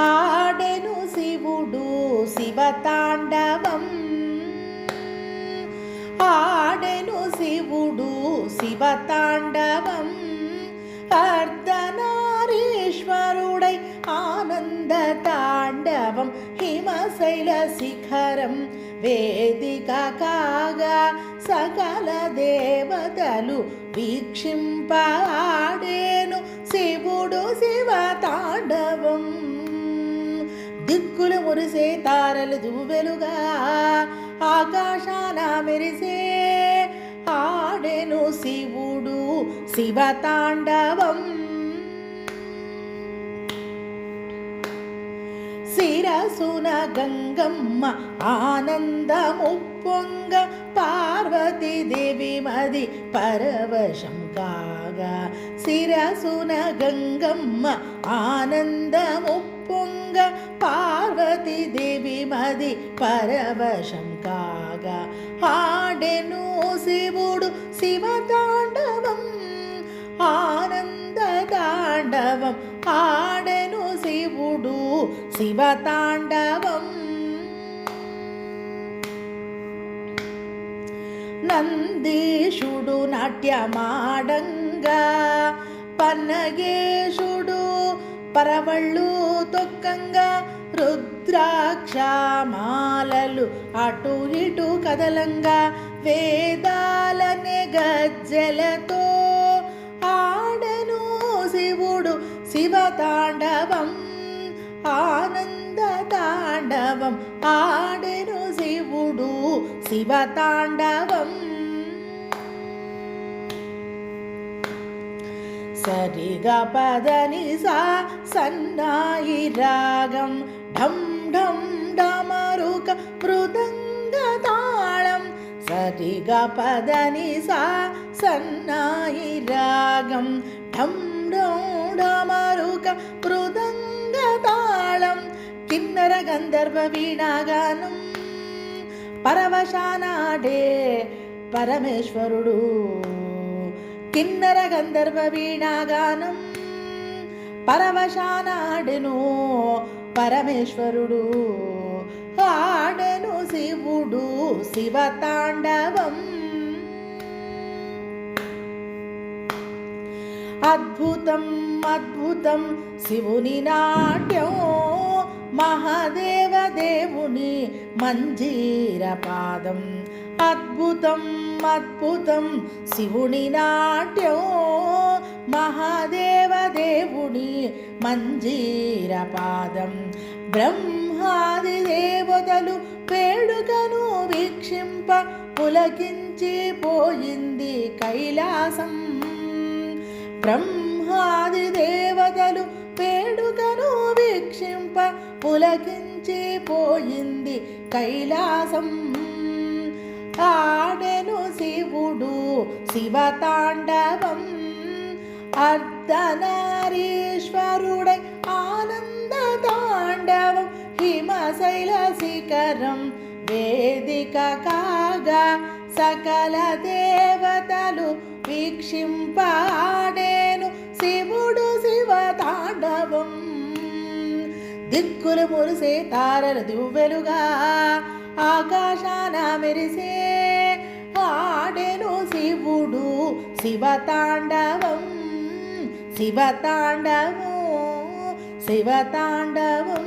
ఆడెను శివుడు శివతాండవం ఆడెను శివుడు శివతాండవం అర్ధనారీశ్వరుడై ఆనంద తాండవం హిమశైల శిఖరం వేదిక కాగా సకల దేవతలు వీక్షింపాడేను శివుడు శివతాండవం దిక్కులు మురిసే తారలు దువ్వెలుగా ఆకాశాన మెరిసే ఆడెను శివుడు శివతాండవం శిరసున గంగమ్మ ఆనందము పొంగ పార్వతీదేవి మది పరవశం కాగా శిరసున గంగమ్మ ఆనందము పొంగ పార్వతీదేవి మది పరవశం కాగా ఆడెను శివుడు శివతాండవం ఆనంద తాండవం ఆడెను శివుడు శివతాండవం నందీశుడు నాట్యమాడంగా పన్నగేశుడు పరవళ్ళు తొక్కంగా రుద్రాక్షమాలలు అటు ఇటు కదలంగా వేదాలనే గజ్జలతో ఆడెను శివుడు శివతాండవం ఆనంద తాండవం ఆడెను శివుడు శివతాండవం సరిగా పదని సా సన్నాయి రాగం ఢం ఢం డమరుక మృదంగ తాళం సరిగా పదని సా సన్నాయి రాగం ఢం ఢం డమరుక మృదంగ తాళం కిన్నర గంధర్వ వీణాగానం పరవశానాడే పరమేశ్వరుడు కిన్నర గంధర్వ వీణాగానం పరవశానాడెను పరమేశ్వరుడు ఆడెను శివుడు శివతాండవం అద్భుతం అద్భుతం శివుని నాట్యం మహాదేవ దేవుని మంజీర పాదం అద్భుతం అద్భుతం శివుని నాట్యం మహాదేవ దేవుని మంజీర పాదం బ్రహ్మాది దేవతలు వేడుకను వీక్షింప పులకించి పోయింది కైలాసం బ్రహ్మాది దేవతలు వేడుకను వీక్షింప పులకించి పోయింది కైలాసం ఆడెను శివుడు శివతాండవం అర్ధనారీశ్వరుడై ఆనంద తాండవం హిమశైల శిఖరం వేదిక కాగా సకల దేవతలు వీక్షింపాడేను శివుడు శివతాండవం దిక్కులు మురిసే తారలు దువ్వెలుగా ఆకాశాన మెరిసే ఆడెను శివుడు శివతాండవం శివతాండవం శివతాండవం